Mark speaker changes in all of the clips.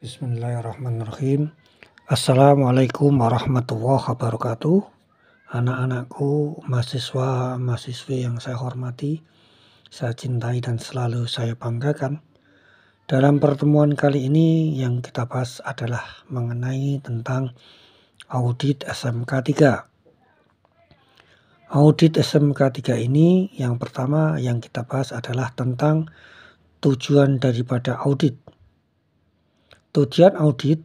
Speaker 1: Bismillahirrahmanirrahim. Assalamualaikum warahmatullahi wabarakatuh. Anak-anakku, mahasiswa-mahasiswi yang saya hormati, saya cintai dan selalu saya banggakan. Dalam pertemuan kali ini yang kita bahas adalah mengenai tentang audit SMK 3. Audit SMK 3 ini yang pertama yang kita bahas adalah tentang tujuan daripada audit. Tujuan audit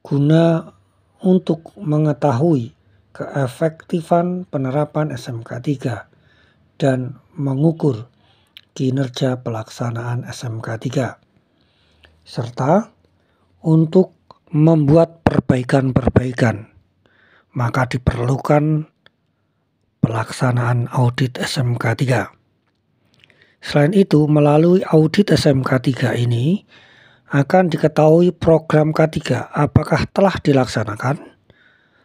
Speaker 1: guna untuk mengetahui keefektifan penerapan SMK 3 dan mengukur kinerja pelaksanaan SMK 3 serta untuk membuat perbaikan-perbaikan. Maka diperlukan pelaksanaan audit SMK 3. Selain itu, melalui audit SMK 3 ini akan diketahui program K3 apakah telah dilaksanakan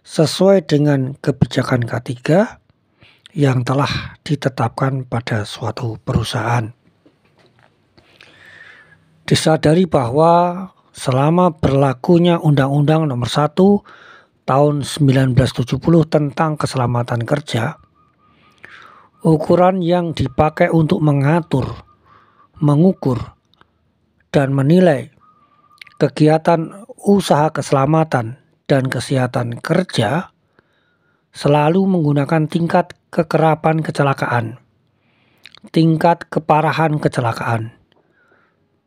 Speaker 1: sesuai dengan kebijakan K3 yang telah ditetapkan pada suatu perusahaan. Disadari bahwa selama berlakunya Undang-Undang Nomor 1 Tahun 1970 tentang keselamatan kerja, ukuran yang dipakai untuk mengatur, mengukur, dan menilai kegiatan usaha keselamatan dan kesehatan kerja selalu menggunakan tingkat kekerapan kecelakaan, tingkat keparahan kecelakaan,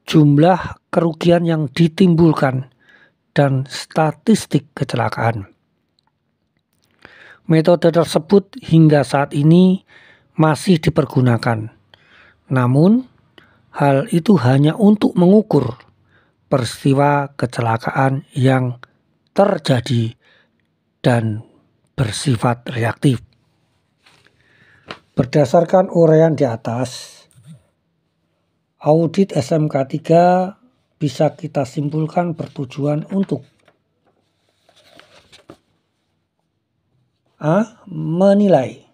Speaker 1: jumlah kerugian yang ditimbulkan, dan statistik kecelakaan. Metode tersebut hingga saat ini masih dipergunakan. Namun, hal itu hanya untuk mengukur peristiwa kecelakaan yang terjadi dan bersifat reaktif. Berdasarkan uraian di atas, audit SMK 3 bisa kita simpulkan bertujuan untuk menilai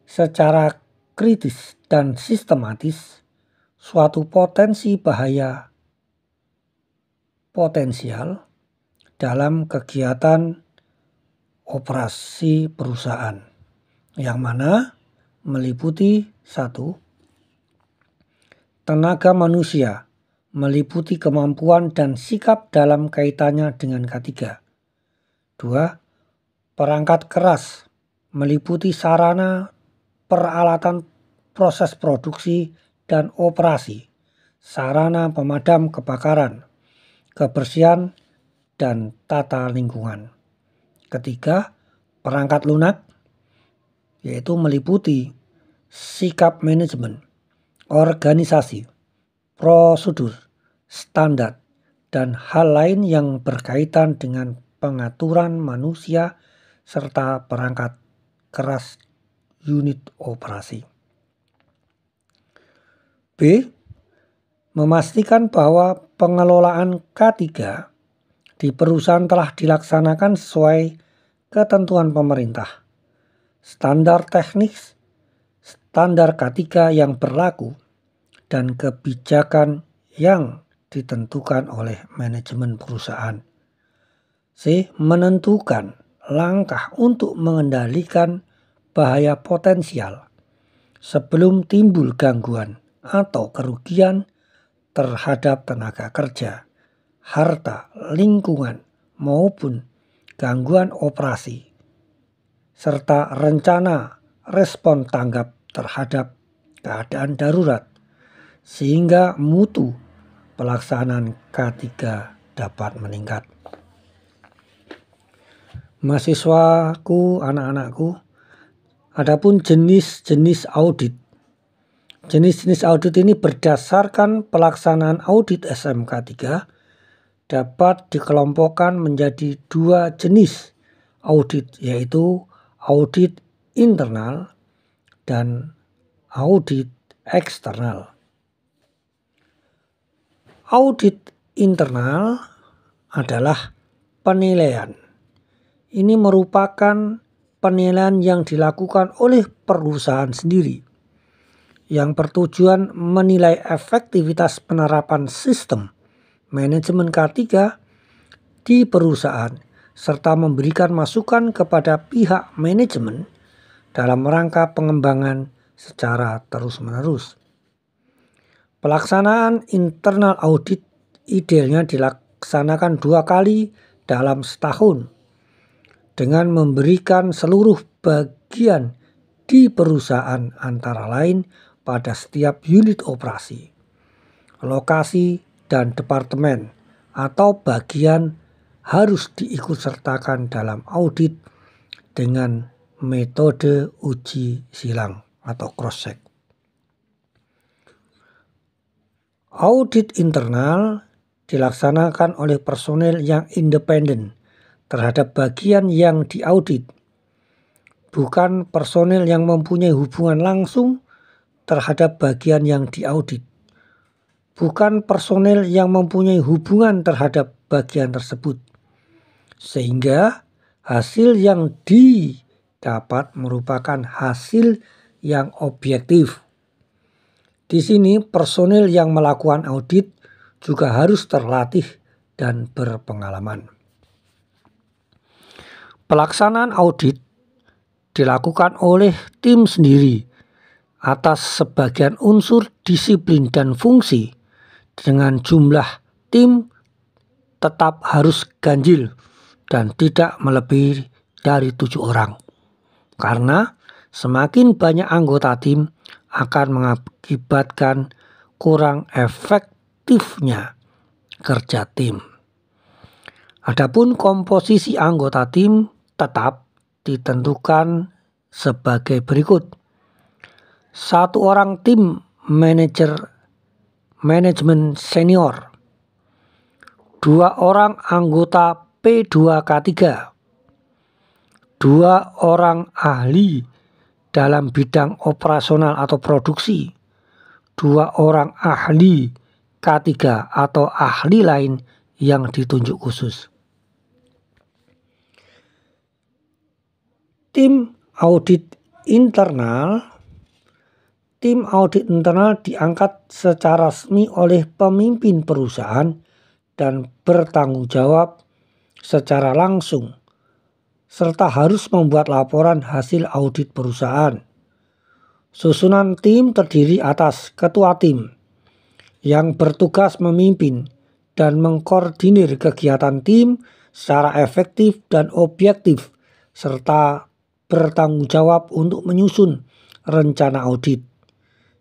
Speaker 1: secara kritis dan sistematis suatu potensi bahaya potensial dalam kegiatan operasi perusahaan, yang mana meliputi 1. Tenaga manusia, meliputi kemampuan dan sikap dalam kaitannya dengan K3. 2. Perangkat keras, meliputi sarana, peralatan proses produksi dan operasi, sarana pemadam kebakaran, kebersihan, dan tata lingkungan. 3. Perangkat lunak, yaitu meliputi sikap manajemen, organisasi, prosedur, standar, dan hal lain yang berkaitan dengan pengaturan manusia serta perangkat keras unit operasi. B. Memastikan bahwa pengelolaan K3 di perusahaan telah dilaksanakan sesuai ketentuan pemerintah, standar teknis, standar K3 yang berlaku, dan kebijakan yang ditentukan oleh manajemen perusahaan. C. Menentukan langkah untuk mengendalikan bahaya potensial sebelum timbul gangguan atau kerugian terhadap tenaga kerja, harta, lingkungan, maupun gangguan operasi, serta rencana respon tanggap terhadap keadaan darurat, sehingga mutu pelaksanaan K3 dapat meningkat. Mahasiswaku, anak-anakku, adapun jenis-jenis audit. Jenis-jenis audit ini berdasarkan pelaksanaan audit SMK 3 dapat dikelompokkan menjadi 2 jenis audit, yaitu audit internal dan audit eksternal. Audit internal adalah penilaian. Ini merupakan penilaian yang dilakukan oleh perusahaan sendiri, yang bertujuan menilai efektivitas penerapan sistem manajemen K3 di perusahaan serta memberikan masukan kepada pihak manajemen dalam rangka pengembangan secara terus-menerus. Pelaksanaan internal audit idealnya dilaksanakan 2 kali dalam setahun dengan memberikan seluruh bagian di perusahaan antara lain pada setiap unit operasi, lokasi, dan departemen atau bagian harus diikutsertakan dalam audit dengan metode uji silang atau cross-check. Audit internal dilaksanakan oleh personel yang independen terhadap bagian yang diaudit, bukan personel yang mempunyai hubungan langsung terhadap bagian yang diaudit, bukan personel yang mempunyai hubungan terhadap bagian tersebut, sehingga hasil yang didapat merupakan hasil yang objektif. Di sini personel yang melakukan audit juga harus terlatih dan berpengalaman. Pelaksanaan audit dilakukan oleh tim sendiri atas sebagian unsur disiplin dan fungsi dengan jumlah tim tetap harus ganjil dan tidak melebihi dari 7 orang. Karena semakin banyak anggota tim akan mengakibatkan kurang efektifnya kerja tim. Adapun komposisi anggota tim tetap ditentukan sebagai berikut. 1 orang tim manajemen senior, 2 orang anggota P2K3, 2 orang ahli dalam bidang operasional atau produksi, 2 orang ahli K3 atau ahli lain yang ditunjuk khusus. Tim audit internal diangkat secara resmi oleh pemimpin perusahaan dan bertanggung jawab secara langsung serta harus membuat laporan hasil audit perusahaan. Susunan tim terdiri atas ketua tim yang bertugas memimpin dan mengkoordinir kegiatan tim secara efektif dan objektif serta bertanggung jawab untuk menyusun rencana audit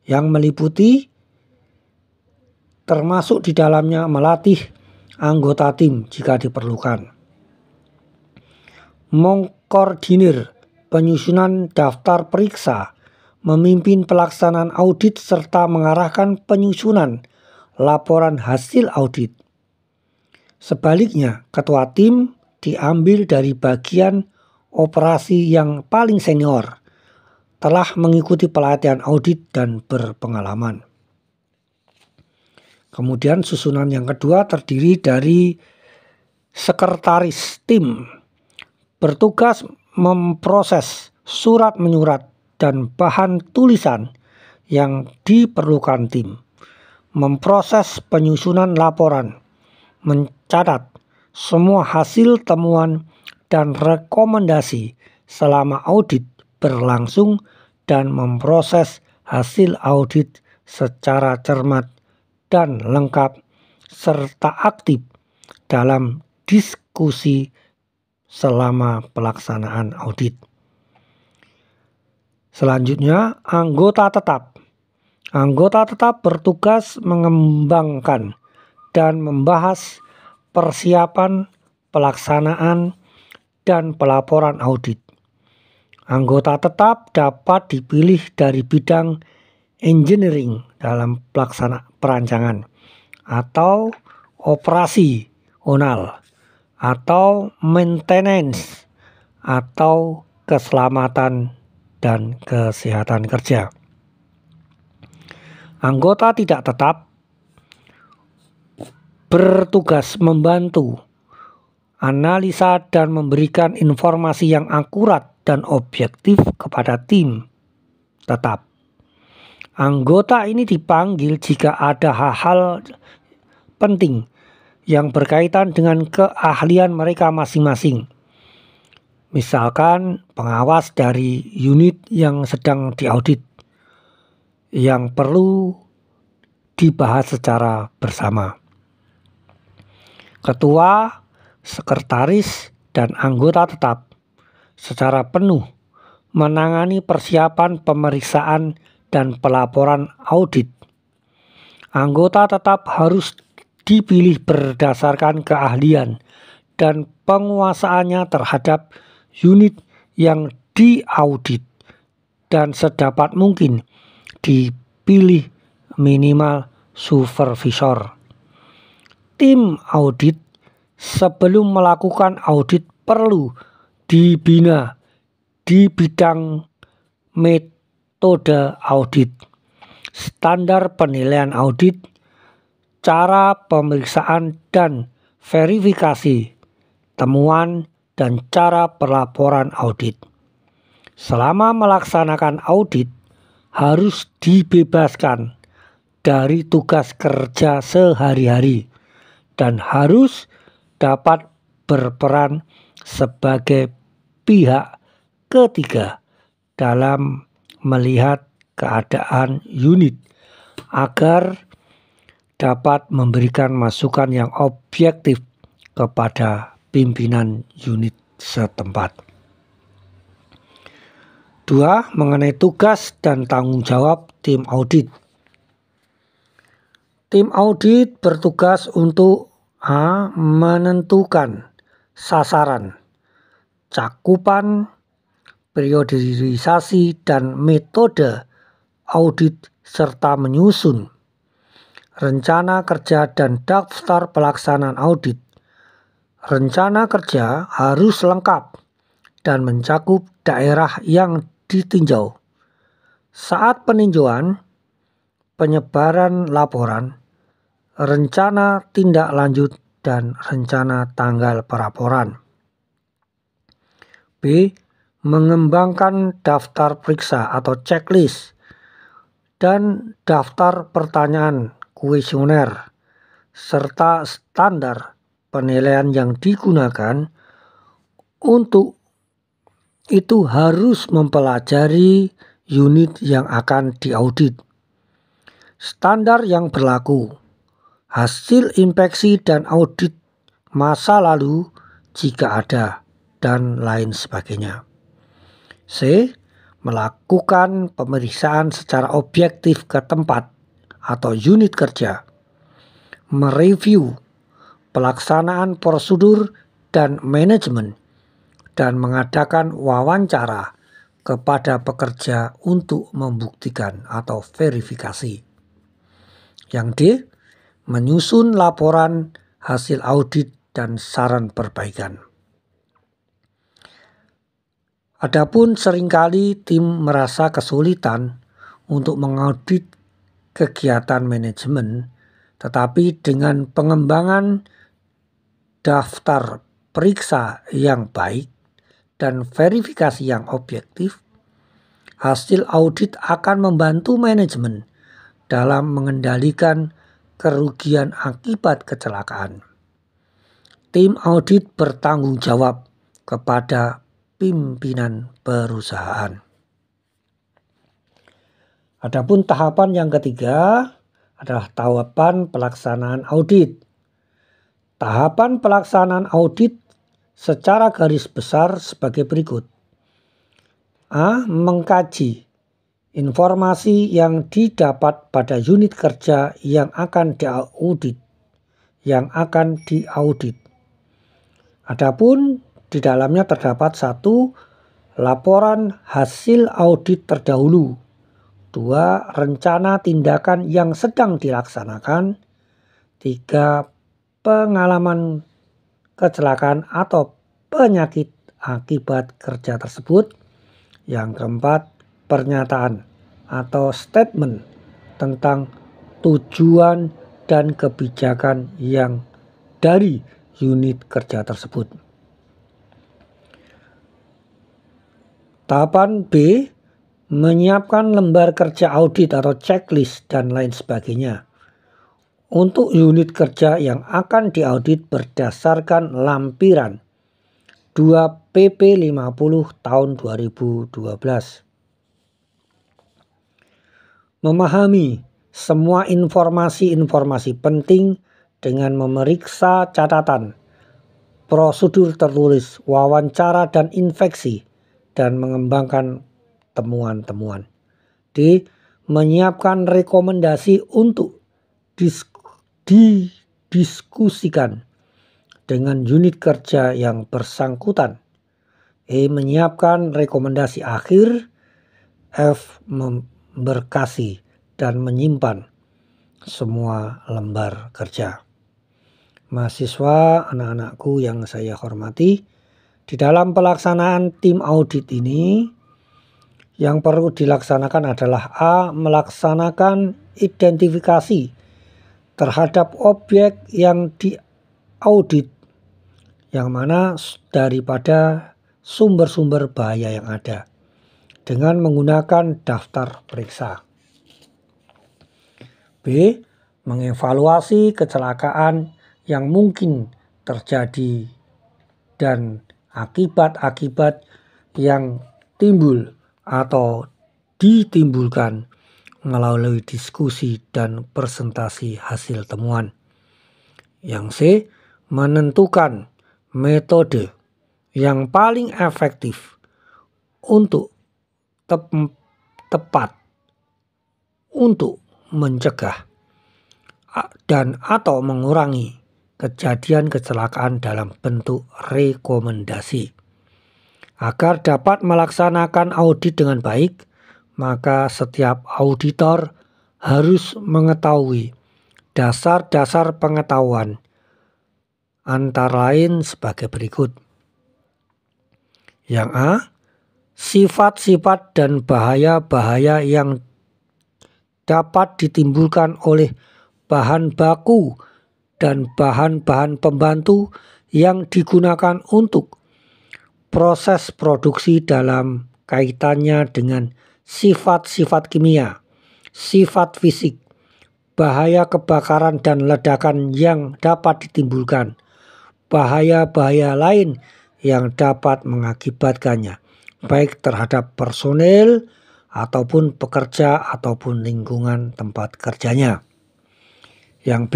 Speaker 1: yang meliputi termasuk di dalamnya melatih anggota tim jika diperlukan, mengkoordinir penyusunan daftar periksa, memimpin pelaksanaan audit serta mengarahkan penyusunan laporan hasil audit. Sebaliknya, ketua tim diambil dari bagian operasi yang paling senior, telah mengikuti pelatihan audit dan berpengalaman. Kemudian susunan yang kedua terdiri dari sekretaris tim, bertugas memproses surat menyurat dan bahan tulisan yang diperlukan tim, memproses penyusunan laporan, mencatat semua hasil temuan dan rekomendasi selama audit berlangsung dan memproses hasil audit secara cermat dan lengkap serta aktif dalam diskusi selama pelaksanaan audit. Selanjutnya, anggota tetap. Anggota tetap bertugas mengembangkan dan membahas persiapan, pelaksanaan, dan pelaporan audit. Anggota tetap dapat dipilih dari bidang engineering dalam pelaksana perancangan atau operasional atau maintenance atau keselamatan dan kesehatan kerja. Anggota tidak tetap bertugas membantu analisa dan memberikan informasi yang akurat dan objektif kepada tim tetap. Anggota ini dipanggil jika ada hal-hal penting yang berkaitan dengan keahlian mereka masing-masing. Misalkan pengawas dari unit yang sedang diaudit yang perlu dibahas secara bersama. Ketua, sekretaris, dan anggota tetap secara penuh menangani persiapan pemeriksaan dan pelaporan audit. Anggota tetap harus dipilih berdasarkan keahlian dan penguasaannya terhadap unit yang diaudit dan sedapat mungkin dipilih minimal supervisor. Tim audit sebelum melakukan audit perlu dibina di bidang metode audit, standar penilaian audit, cara pemeriksaan dan verifikasi, temuan, dan cara pelaporan audit. Selama melaksanakan audit, harus dibebaskan dari tugas kerja sehari-hari dan harus dapat berperan sebagai pihak ketiga dalam melihat keadaan unit agar dapat memberikan masukan yang objektif kepada pimpinan unit setempat. 2. Mengenai tugas dan tanggung jawab tim audit. Tim audit bertugas untuk A. Menentukan sasaran, cakupan, periodisasi, dan metode audit serta menyusun rencana kerja dan daftar pelaksanaan audit. Rencana kerja harus lengkap dan mencakup daerah yang ditinjau. Saat peninjauan, penyebaran laporan, rencana tindak lanjut, dan rencana tanggal pelaporan. B. Mengembangkan daftar periksa atau checklist dan daftar pertanyaan kuesioner serta standar penilaian yang digunakan. Untuk itu harus mempelajari unit yang akan diaudit, standar yang berlaku, hasil inspeksi dan audit masa lalu jika ada, dan lain sebagainya. C. Melakukan pemeriksaan secara objektif ke tempat atau unit kerja, mereview pelaksanaan prosedur dan manajemen, dan mengadakan wawancara kepada pekerja untuk membuktikan atau verifikasi. Yang D. Menyusun laporan hasil audit dan saran perbaikan. Adapun seringkali tim merasa kesulitan untuk mengaudit kegiatan manajemen, tetapi dengan pengembangan daftar periksa yang baik dan verifikasi yang objektif, hasil audit akan membantu manajemen dalam mengendalikan kerugian akibat kecelakaan. Tim audit bertanggung jawab kepada pimpinan perusahaan. Adapun tahapan yang ketiga adalah tahapan pelaksanaan audit. Tahapan pelaksanaan audit secara garis besar sebagai berikut. A. Mengkaji informasi yang didapat pada unit kerja yang akan diaudit. Adapun di dalamnya terdapat 1. Laporan hasil audit terdahulu. 2. Rencana tindakan yang sedang dilaksanakan. 3. Pengalaman kecelakaan atau penyakit akibat kerja tersebut. Yang keempat, pernyataan atau statement tentang tujuan dan kebijakan yang dari unit kerja tersebut. Tahapan B, menyiapkan lembar kerja audit atau checklist dan lain sebagainya. untuk unit kerja yang akan diaudit berdasarkan lampiran 2 PP 50 tahun 2012. Memahami semua informasi-informasi penting dengan memeriksa catatan, prosedur tertulis, wawancara dan infeksi, dan mengembangkan temuan-temuan. D. Menyiapkan rekomendasi untuk didiskusikan dengan unit kerja yang bersangkutan. E. Menyiapkan rekomendasi akhir. F. Memberkasi dan menyimpan semua lembar kerja. Mahasiswa, anak-anakku yang saya hormati, di dalam pelaksanaan tim audit ini yang perlu dilaksanakan adalah A. Melaksanakan identifikasi terhadap objek yang diaudit, yang mana daripada sumber-sumber bahaya yang ada, dengan menggunakan daftar periksa. B. Mengevaluasi kecelakaan yang mungkin terjadi dan akibat-akibat yang timbul atau ditimbulkan melalui diskusi dan presentasi hasil temuan. Yang C. Menentukan metode yang paling efektif untuk tepat untuk mencegah dan atau mengurangi kejadian kecelakaan dalam bentuk rekomendasi. Agar dapat melaksanakan audit dengan baik, maka setiap auditor harus mengetahui dasar-dasar pengetahuan, antara lain sebagai berikut. Yang A. Sifat-sifat dan bahaya-bahaya yang dapat ditimbulkan oleh bahan baku dan bahan-bahan pembantu yang digunakan untuk proses produksi dalam kaitannya dengan sifat-sifat kimia, sifat fisik, bahaya kebakaran dan ledakan yang dapat ditimbulkan, bahaya-bahaya lain yang dapat mengakibatkannya, baik terhadap personel ataupun pekerja ataupun lingkungan tempat kerjanya. Yang B.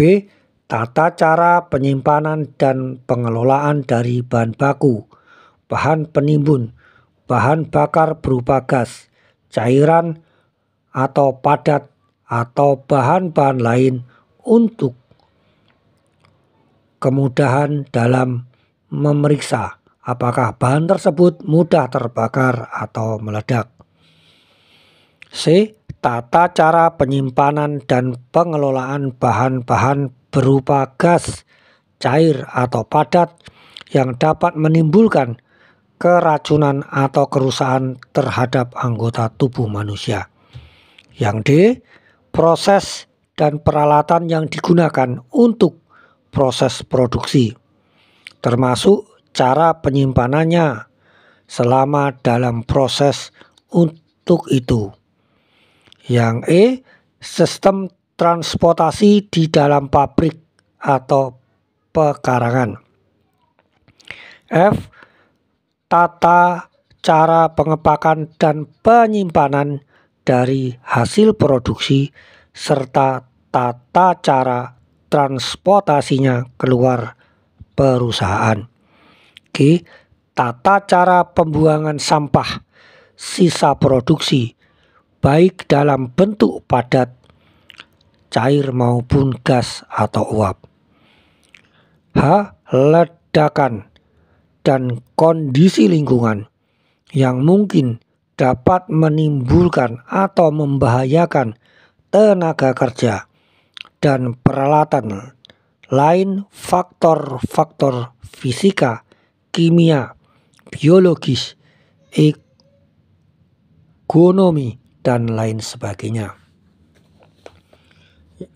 Speaker 1: Tata cara penyimpanan dan pengelolaan dari bahan baku, bahan penimbun, bahan bakar berupa gas, cairan atau padat atau bahan-bahan lain untuk kemudahan dalam memeriksa apakah bahan tersebut mudah terbakar atau meledak. C. Tata cara penyimpanan dan pengelolaan bahan-bahan berupa gas, cair atau padat yang dapat menimbulkan keracunan atau kerusakan terhadap anggota tubuh manusia. Yang D. Proses dan peralatan yang digunakan untuk proses produksi, termasuk cara penyimpanannya selama dalam proses untuk itu. Yang E. Sistem transportasi di dalam pabrik atau pekarangan. F. Tata cara pengepakan dan penyimpanan dari hasil produksi serta tata cara transportasinya keluar perusahaan. G. Tata cara pembuangan sampah sisa produksi, baik dalam bentuk padat, cair maupun gas atau uap. H. Ledakan dan kondisi lingkungan yang mungkin dapat menimbulkan atau membahayakan tenaga kerja dan peralatan lain, faktor-faktor fisika, kimia, biologis, ekonomi, dan lain sebagainya.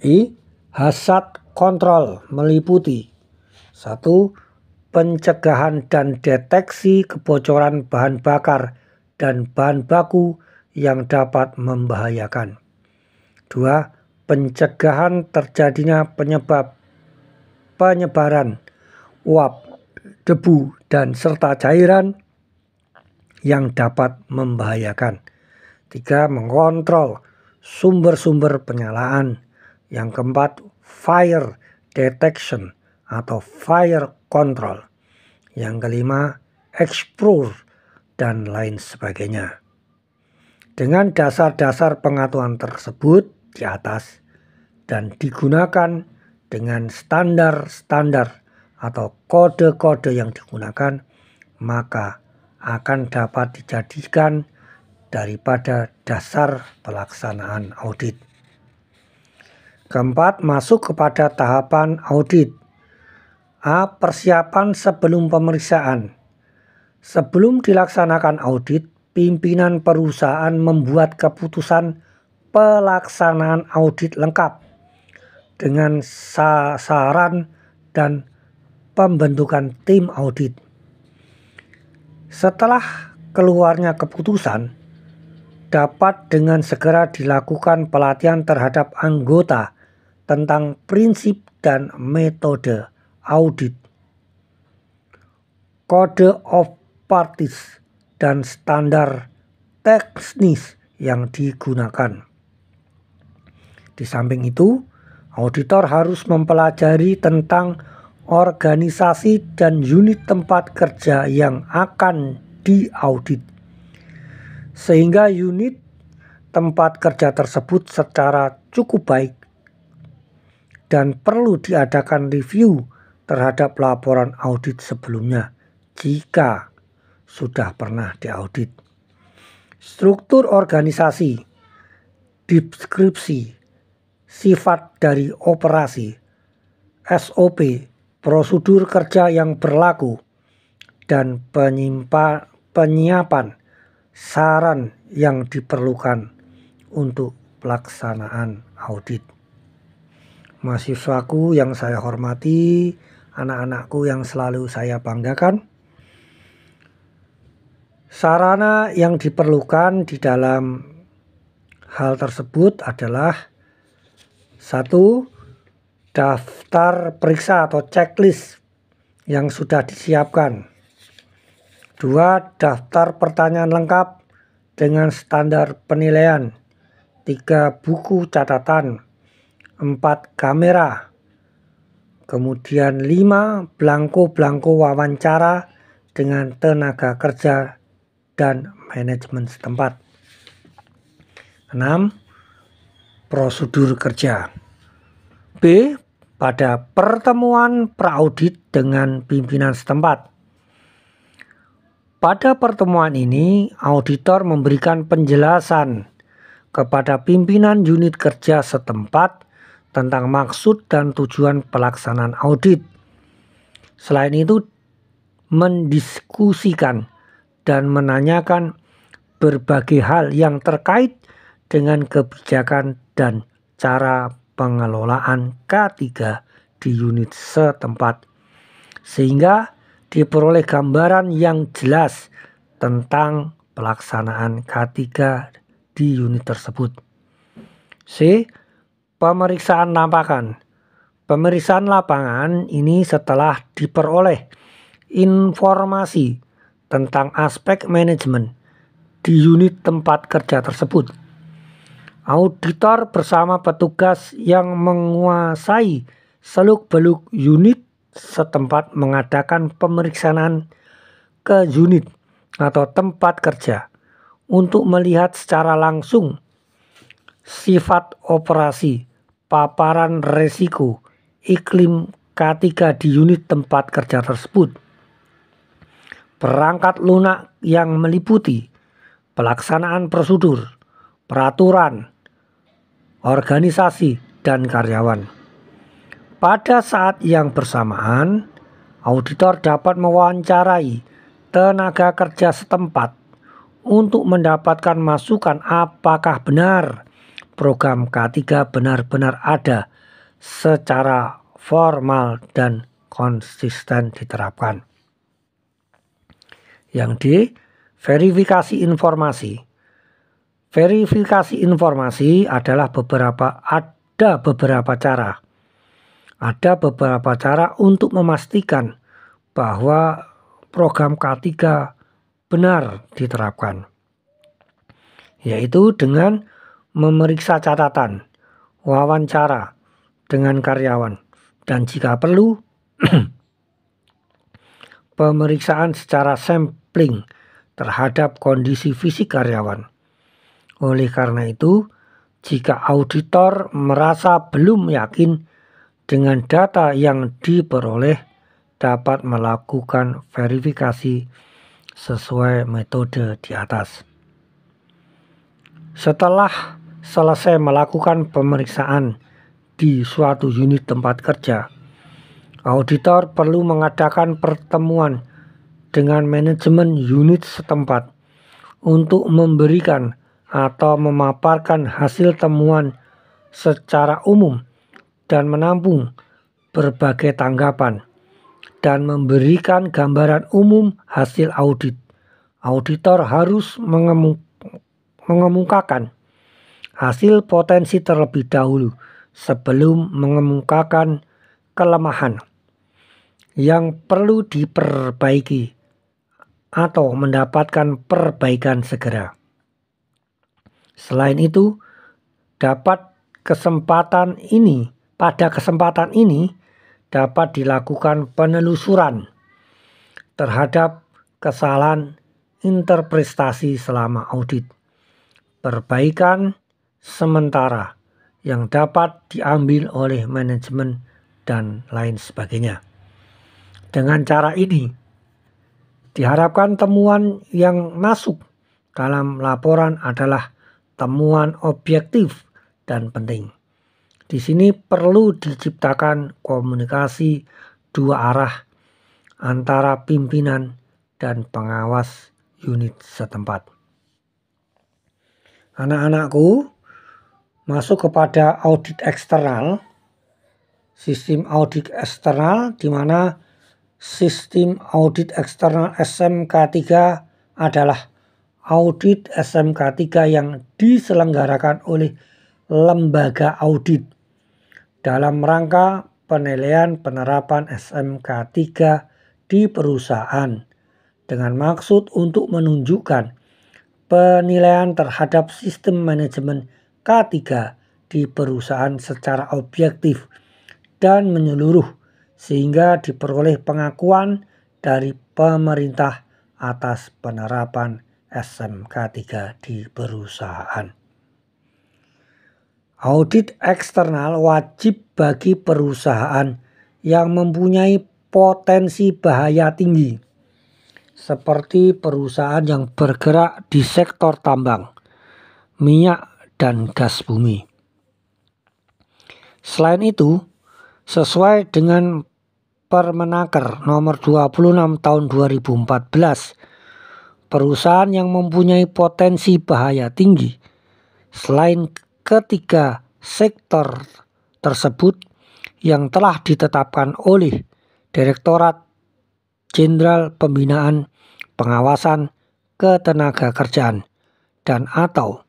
Speaker 1: I. Hazard control meliputi 1. Pencegahan dan deteksi kebocoran bahan bakar dan bahan baku yang dapat membahayakan. 2. pencegahan terjadinya penyebaran uap, debu, dan serta cairan yang dapat membahayakan. 3. Mengontrol sumber-sumber penyalaan. Yang keempat, fire detection atau fire control. Yang kelima, explore dan lain sebagainya. Dengan dasar-dasar pengetahuan tersebut di atas dan digunakan dengan standar-standar atau kode-kode yang digunakan, maka akan dapat dijadikan daripada dasar pelaksanaan audit. Keempat, masuk kepada tahapan audit. A. Persiapan sebelum pemeriksaan. Sebelum dilaksanakan audit, pimpinan perusahaan membuat keputusan pelaksanaan audit lengkap dengan sasaran dan pembentukan tim audit. Setelah keluarnya keputusan, dapat dengan segera dilakukan pelatihan terhadap anggota tentang prinsip dan metode audit, kode of practice, dan standar teknis yang digunakan. Di samping itu, auditor harus mempelajari tentang organisasi dan unit tempat kerja yang akan diaudit, sehingga unit tempat kerja tersebut secara cukup baik dan perlu diadakan review terhadap laporan audit sebelumnya jika sudah pernah diaudit. Struktur organisasi, deskripsi, sifat dari operasi, SOP, prosedur kerja yang berlaku, dan penyiapan saran yang diperlukan untuk pelaksanaan audit. Mahasiswaku yang saya hormati, anak-anakku yang selalu saya banggakan, sarana yang diperlukan di dalam hal tersebut adalah 1. Daftar periksa atau checklist yang sudah disiapkan. 2. Daftar pertanyaan lengkap dengan standar penilaian. 3. Buku catatan. 4. Kamera. Kemudian 5. Belangko-belangko wawancara dengan tenaga kerja dan manajemen setempat. 6. Prosedur kerja. B. Pada pertemuan praudit dengan pimpinan setempat. Pada pertemuan ini, auditor memberikan penjelasan kepada pimpinan unit kerja setempat tentang maksud dan tujuan pelaksanaan audit. Selain itu, mendiskusikan dan menanyakan berbagai hal yang terkait dengan kebijakan dan cara pengelolaan K3 di unit setempat, sehingga diperoleh gambaran yang jelas tentang pelaksanaan K3 di unit tersebut. C. Pemeriksaan lapangan. Pemeriksaan lapangan ini setelah diperoleh informasi tentang aspek manajemen di unit tempat kerja tersebut. Auditor bersama petugas yang menguasai seluk-beluk unit setempat mengadakan pemeriksaan ke unit atau tempat kerja untuk melihat secara langsung sifat operasi, paparan resiko, iklim K3 di unit tempat kerja tersebut. Perangkat lunak yang meliputi pelaksanaan prosedur, peraturan, organisasi, dan karyawan. Pada saat yang bersamaan, auditor dapat mewawancarai tenaga kerja setempat untuk mendapatkan masukan apakah benar program K3 benar-benar ada secara formal dan konsisten diterapkan. Yang D. Verifikasi informasi. Verifikasi informasi adalah ada beberapa cara. Ada beberapa cara untuk memastikan bahwa program K3 benar diterapkan, yaitu dengan memeriksa catatan, wawancara dengan karyawan, dan jika perlu pemeriksaan secara sampling terhadap kondisi fisik karyawan. Oleh karena itu, jika auditor merasa belum yakin dengan data yang diperoleh, dapat melakukan verifikasi sesuai metode di atas. Setelah selesai melakukan pemeriksaan di suatu unit tempat kerja, auditor perlu mengadakan pertemuan dengan manajemen unit setempat untuk memberikan atau memaparkan hasil temuan secara umum dan menampung berbagai tanggapan dan memberikan gambaran umum hasil audit. Auditor harus mengemukakan hasil potensi terlebih dahulu sebelum mengemukakan kelemahan yang perlu diperbaiki atau mendapatkan perbaikan segera. Selain itu, pada kesempatan ini dapat dilakukan penelusuran terhadap kesalahan interpretasi selama audit, perbaikan sementara yang dapat diambil oleh manajemen, dan lain sebagainya. Dengan cara ini, diharapkan temuan yang masuk dalam laporan adalah temuan objektif dan penting. Di sini perlu diciptakan komunikasi dua arah antara pimpinan dan pengawas unit setempat. Anak-anakku, masuk kepada audit eksternal. Sistem audit eksternal di mana sistem audit eksternal SMK 3 adalah audit SMK 3 yang diselenggarakan oleh lembaga audit dalam rangka penilaian penerapan SMK 3 di perusahaan dengan maksud untuk menunjukkan penilaian terhadap sistem manajemen K3 di perusahaan secara objektif dan menyeluruh sehingga diperoleh pengakuan dari pemerintah atas penerapan SMK 3 di perusahaan. Audit eksternal wajib bagi perusahaan yang mempunyai potensi bahaya tinggi, seperti perusahaan yang bergerak di sektor tambang, minyak, dan gas bumi. Selain itu, sesuai dengan Permenaker nomor 26 tahun 2014, perusahaan yang mempunyai potensi bahaya tinggi selain ketiga sektor tersebut yang telah ditetapkan oleh Direktorat Jenderal Pembinaan Pengawasan Ketenagakerjaan dan atau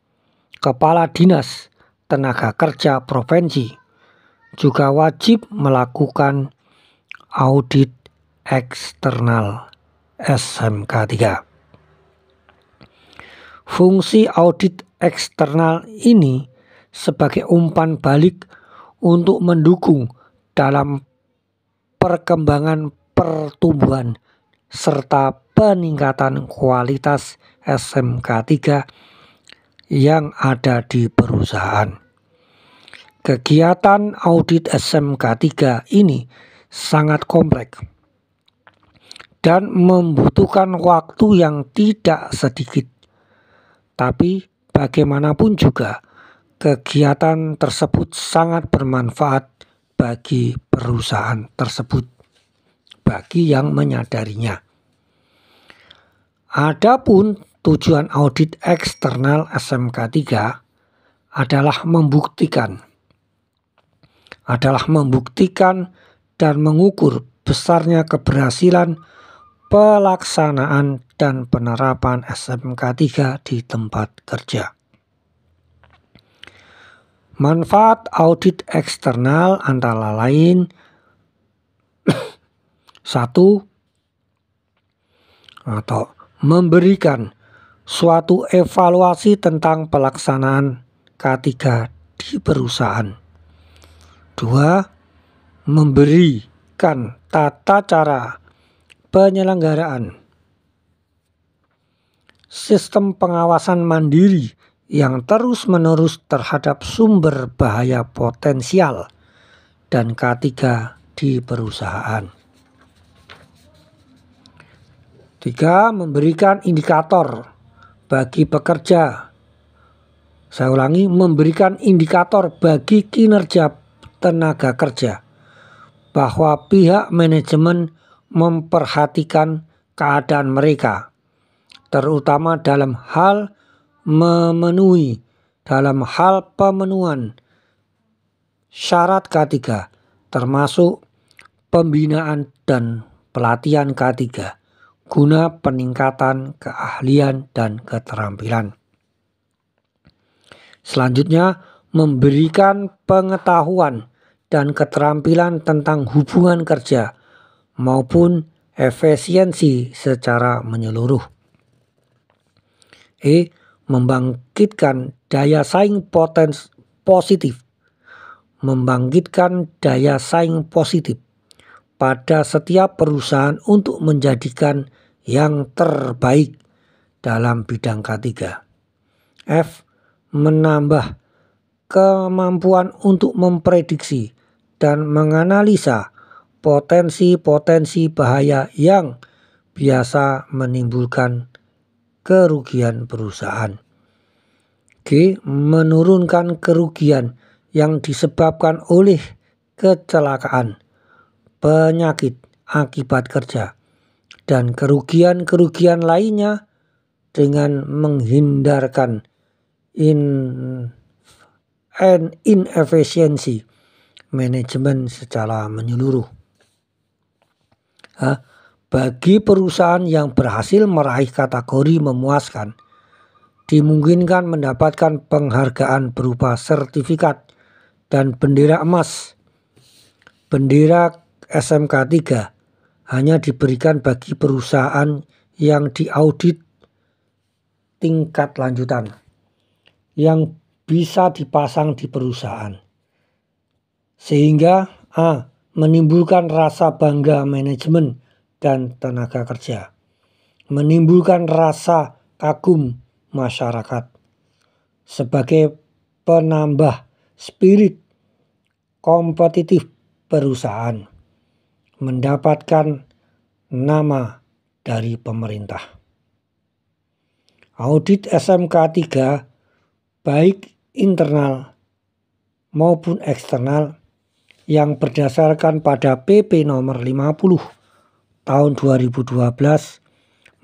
Speaker 1: Kepala Dinas Tenaga Kerja Provinsi juga wajib melakukan audit eksternal SMK 3. Fungsi audit eksternal ini sebagai umpan balik untuk mendukung dalam perkembangan pertumbuhan serta peningkatan kualitas SMK 3 yang ada di perusahaan. Kegiatan audit SMK 3 ini sangat kompleks dan membutuhkan waktu yang tidak sedikit. Tapi bagaimanapun juga kegiatan tersebut sangat bermanfaat bagi perusahaan tersebut, bagi yang menyadarinya. Adapun tujuan audit eksternal SMK 3 adalah membuktikan dan mengukur besarnya keberhasilan pelaksanaan dan penerapan SMK 3 di tempat kerja. Manfaat audit eksternal antara lain 1. Atau memberikan suatu evaluasi tentang pelaksanaan K3 di perusahaan. 2. Memberikan tata cara penyelenggaraan sistem pengawasan mandiri yang terus-menerus terhadap sumber bahaya potensial dan K3 di perusahaan. 3. Memberikan indikator bagi pekerja. Saya ulangi, memberikan indikator bagi kinerja tenaga kerja bahwa pihak manajemen memperhatikan keadaan mereka, terutama dalam hal pemenuhan syarat K3, termasuk pembinaan dan pelatihan K3 guna peningkatan keahlian dan keterampilan. Selanjutnya, memberikan pengetahuan dan keterampilan tentang hubungan kerja maupun efisiensi secara menyeluruh. Membangkitkan daya saing positif. Membangkitkan daya saing positif pada setiap perusahaan untuk menjadikan yang terbaik dalam bidang K3. F. Menambah kemampuan untuk memprediksi dan menganalisa potensi-potensi bahaya yang biasa menimbulkan kerugian perusahaan. G. Menurunkan kerugian yang disebabkan oleh kecelakaan, penyakit akibat kerja, dan kerugian-kerugian lainnya dengan menghindarkan inefisiensi manajemen secara menyeluruh. Bagi perusahaan yang berhasil meraih kategori memuaskan, dimungkinkan mendapatkan penghargaan berupa sertifikat dan bendera emas. Bendera SMK 3 hanya diberikan bagi perusahaan yang diaudit tingkat lanjutan, yang bisa dipasang di perusahaan, sehingga menimbulkan rasa bangga manajemen dan tenaga kerja, menimbulkan rasa kagum masyarakat sebagai penambah spirit kompetitif perusahaan, mendapatkan nama dari pemerintah. Audit SMK 3 baik internal maupun eksternal yang berdasarkan pada PP nomor 50 tahun 2012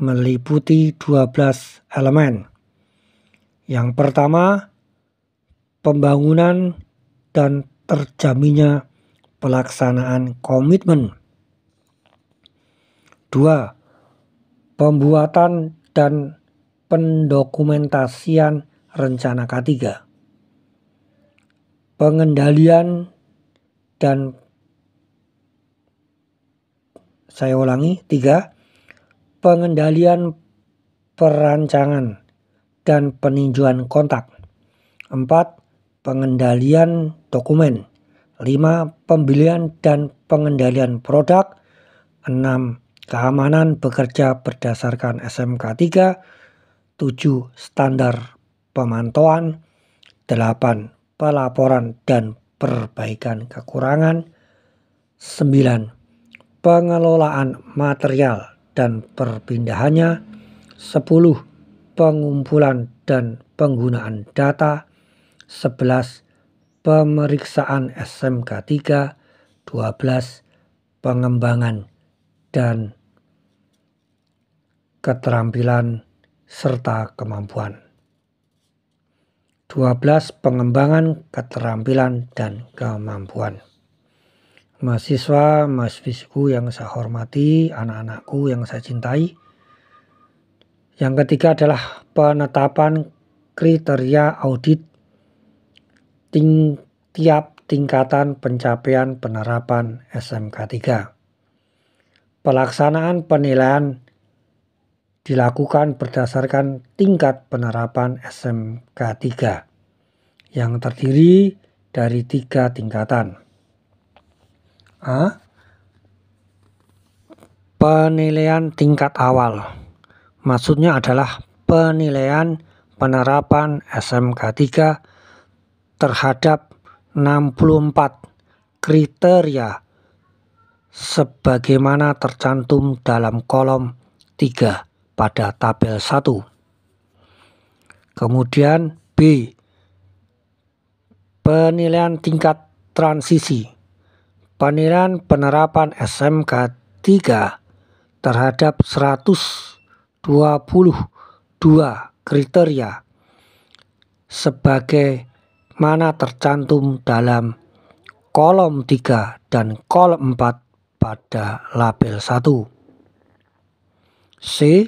Speaker 1: meliputi 12 elemen. Yang pertama, pembangunan dan terjaminnya pelaksanaan komitmen. 2. Pembuatan dan pendokumentasian rencana K3. Pengendalian dan 3. Pengendalian perancangan dan peninjauan kontak. 4. Pengendalian dokumen. 5. Pembelian dan pengendalian produk. 6. Keamanan bekerja berdasarkan SMK 3. 7. Standar pemantauan. 8. Pelaporan dan perbaikan kekurangan. 9. Pengelolaan material dan perpindahannya. 10. Pengumpulan dan penggunaan data. 11. Pemeriksaan SMK 3. 12. Pengembangan dan keterampilan serta kemampuan. 12. Pengembangan keterampilan dan kemampuan. Mahasiswa, mahasiswiku yang saya hormati, anak-anakku yang saya cintai. Yang ketiga adalah penetapan kriteria audit tiap tingkatan pencapaian penerapan SMK 3. Pelaksanaan penilaian dilakukan berdasarkan tingkat penerapan SMK 3 yang terdiri dari 3 tingkatan. A. Penilaian tingkat awal. Maksudnya adalah penilaian penerapan SMK 3 terhadap 64 kriteria sebagaimana tercantum dalam kolom 3 pada tabel 1. Kemudian B. Penilaian tingkat transisi. Penilaian penerapan SMK 3 terhadap 122 kriteria sebagaimana tercantum dalam kolom 3 dan kolom 4 pada label 1. C.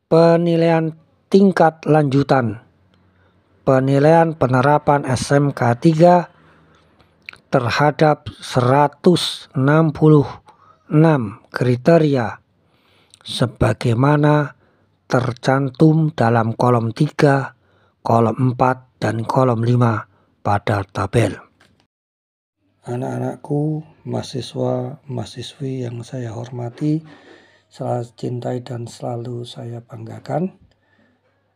Speaker 1: Penilaian tingkat lanjutan. Penilaian penerapan SMK 3 terhadap 166 kriteria sebagaimana tercantum dalam kolom 3, kolom 4, dan kolom 5 pada tabel. Anak-anakku, mahasiswa-mahasiswi yang saya hormati, selalu cintai dan selalu saya banggakan.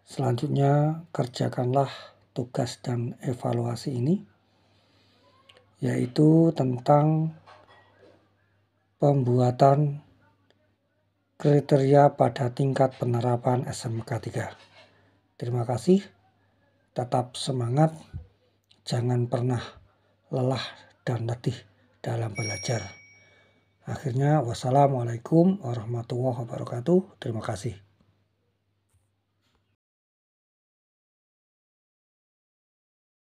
Speaker 1: Selanjutnya kerjakanlah tugas dan evaluasi ini, yaitu tentang pembuatan kriteria pada tingkat penerapan SMK 3. Terima kasih, tetap semangat, jangan pernah lelah dan letih dalam belajar. Akhirnya, wassalamualaikum warahmatullahi wabarakatuh. Terima kasih.